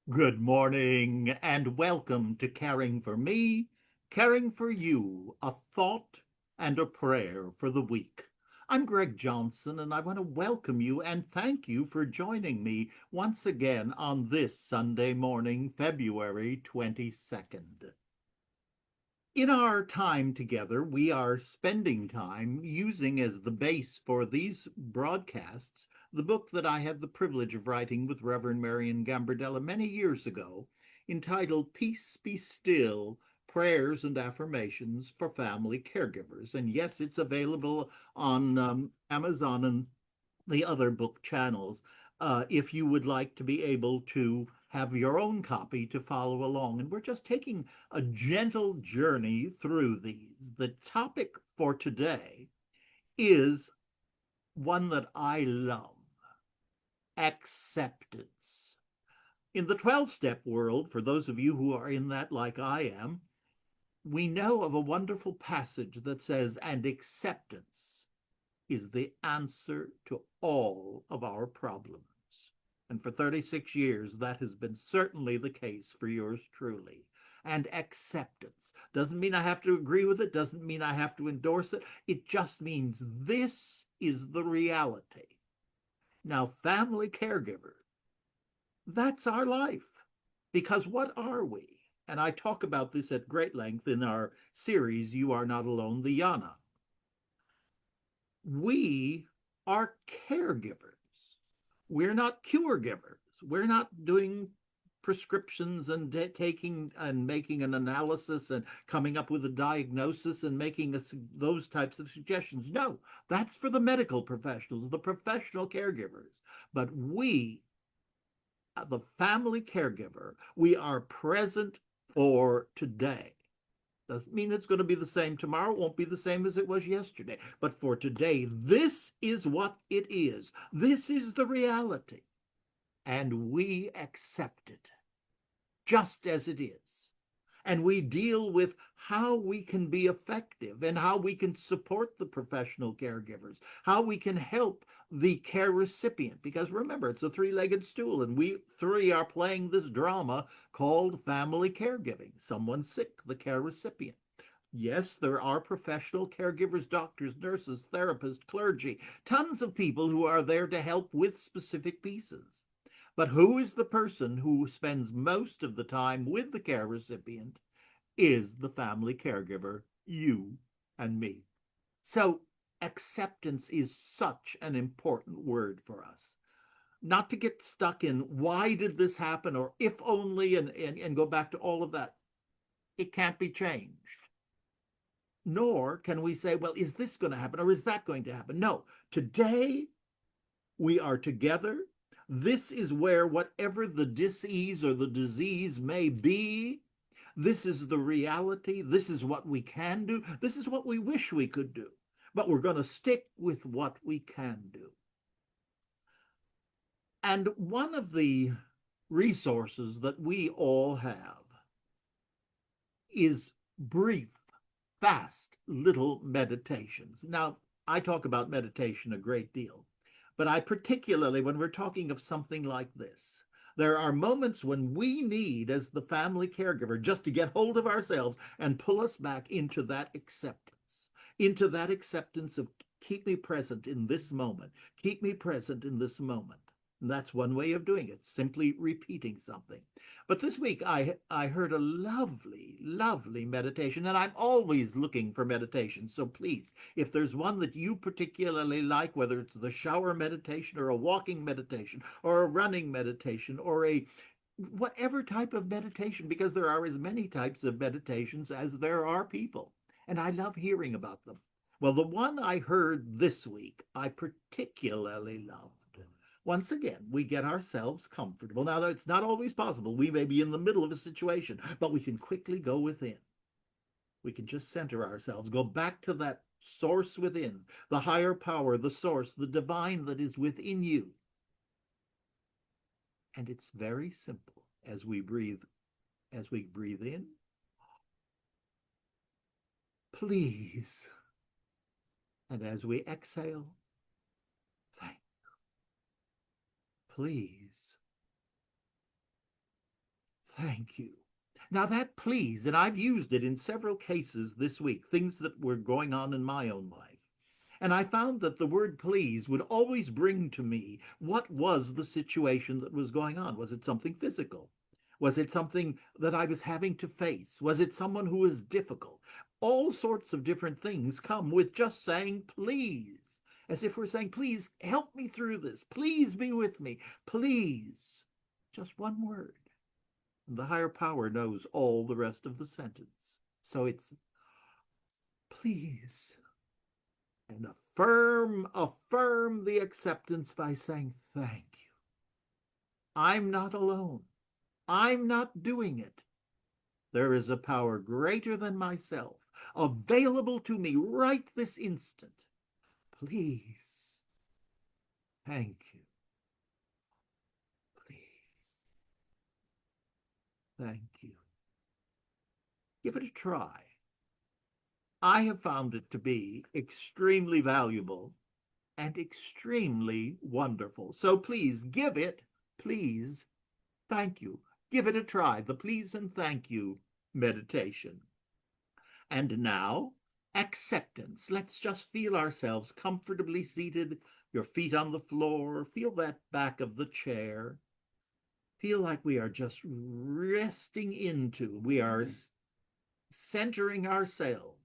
Good morning and welcome to Caring for Me, Caring for You, a thought and a prayer for the week. I'm Greg Johnson and I want to welcome you and thank you for joining me once again on this Sunday morning, February 22nd. In our time together, we are spending time using as the base for these broadcasts the book that I had the privilege of writing with Reverend Marion Gambardella many years ago, entitled Peace Be Still, Prayers and Affirmations for Family Caregivers. And yes, it's available on Amazon and the other book channels if you would like to be able to have your own copy to follow along. And we're just taking a gentle journey through these. The topic for today is one that I love: acceptance. In the 12-step world, for those of you who are in that like I am, we know of a wonderful passage that says, and acceptance is the answer to all of our problems. And for 36 years, that has been certainly the case for yours truly. And acceptance doesn't mean I have to agree with it, doesn't mean I have to endorse it. It just means this is the reality. Now, family caregiver, that's our life. Because what are we? And I talk about this at great length in our series, You Are Not Alone, the Yana. We are caregivers. We're not cure givers. We're not doing prescriptions and taking and making an analysis and coming up with a diagnosis and making those types of suggestions. No, that's for the medical professionals, the professional caregivers. But we, the family caregiver, we are present for today. Doesn't mean it's going to be the same tomorrow. It won't be the same as it was yesterday. But for today, this is what it is. This is the reality. And we accept it just as it is. And we deal with how we can be effective and how we can support the professional caregivers, how we can help the care recipient. Because remember, it's a three-legged stool, and we three are playing this drama called family caregiving. Someone's sick, the care recipient. Yes, there are professional caregivers, doctors, nurses, therapists, clergy, tons of people who are there to help with specific pieces. But who is the person who spends most of the time with the care recipient? Is the family caregiver, you and me. So acceptance is such an important word for us. Not to get stuck in why did this happen or if only and go back to all of that. It can't be changed. Nor can we say, well, is this going to happen or is that going to happen? No, today we are together. This is where whatever the disease or the disease may be, this is the reality. This is what we can do. This is what we wish we could do. But we're going to stick with what we can do. And one of the resources that we all have is brief, fast little meditations. Now, I talk about meditation a great deal, but I particularly, when we're talking of something like this, there are moments when we need, as the family caregiver, just to get hold of ourselves and pull us back into that acceptance of keep me present in this moment, keep me present in this moment. And that's one way of doing it, simply repeating something. But this week I heard a lovely, lovely meditation, and I'm always looking for meditation. So please, if there's one that you particularly like, whether it's the shower meditation or a walking meditation or a running meditation or a whatever type of meditation, because there are as many types of meditations as there are people, and I love hearing about them. Well, the one I heard this week, I particularly loved. Once again, we get ourselves comfortable. Now, it's not always possible. We may be in the middle of a situation, but we can quickly go within. We can just center ourselves, go back to that source within, the higher power, the source, the divine that is within you. And it's very simple as we breathe in, please. And as we exhale, thank, please. Thank you. Now that please, and I've used it in several cases this week, things that were going on in my own life. And I found that the word please would always bring to me what was the situation that was going on. Was it something physical? Was it something that I was having to face? Was it someone who was difficult? All sorts of different things come with just saying please, as if we're saying, please help me through this. Please be with me. Please. Just one word. The higher power knows all the rest of the sentence. So it's please. And affirm the acceptance by saying thank you. I'm not alone. I'm not doing it. There is a power greater than myself, available to me right this instant. Please. Thank you. Please. Thank you. Give it a try. I have found it to be extremely valuable and extremely wonderful. So please give it, please, thank you. Give it a try, the please and thank you meditation. And now, acceptance. Let's just feel ourselves comfortably seated, your feet on the floor. Feel that back of the chair. Feel like we are just resting into, we are centering ourselves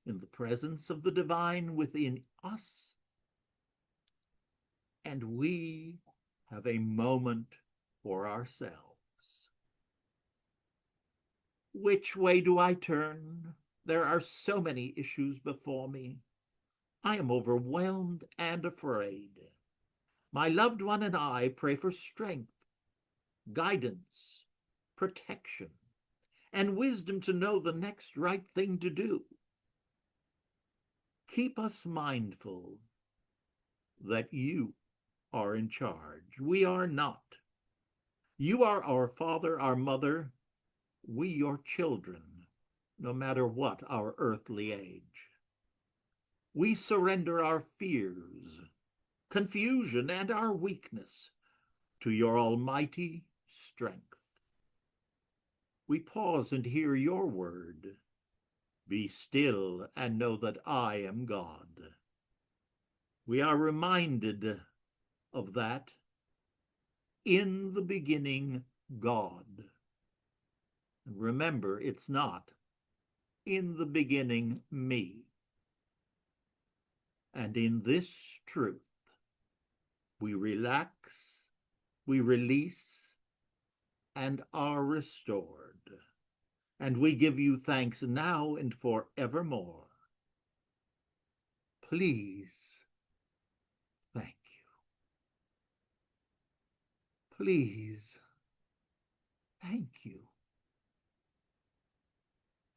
in the presence of the divine within us. And we have a moment for ourselves. Which way do I turn? There are so many issues before me. I am overwhelmed and afraid. My loved one and I pray for strength, guidance, protection, and wisdom to know the next right thing to do. Keep us mindful that you are in charge. We are not. You are our father, our mother, we your children, no matter what our earthly age. We surrender our fears, confusion, and our weakness to your almighty strength. We pause and hear your word. Be still and know that I am God. We are reminded of that. In the beginning, God. And remember, it's not in the beginning, me. And in this truth, we relax, we release, and are restored. And we give you thanks now and forevermore. Please, thank you. Please, thank you.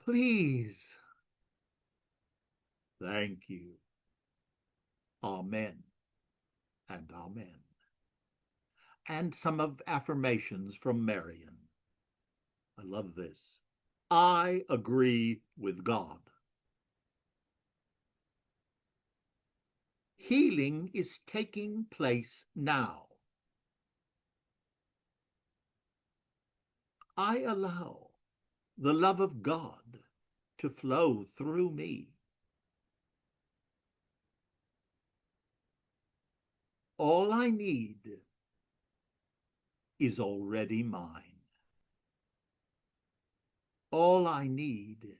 Please, thank you. Amen and amen. And some of affirmations from Marian. I love this. I agree with God. Healing is taking place now. I allow the love of God to flow through me. All I need is already mine. All I need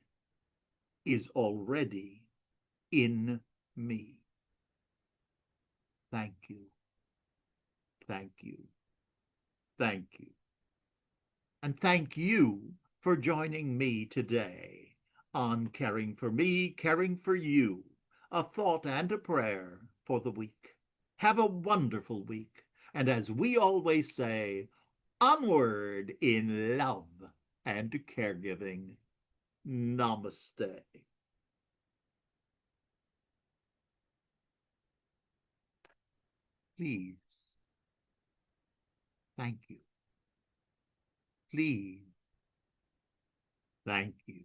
is already in me. Thank you. Thank you. Thank you. And thank you for joining me today on Caring for Me, Caring for You, a thought and a prayer for the week. Have a wonderful week. And as we always say, onward in love and caregiving. Namaste. Please. Thank you. Please. Thank you.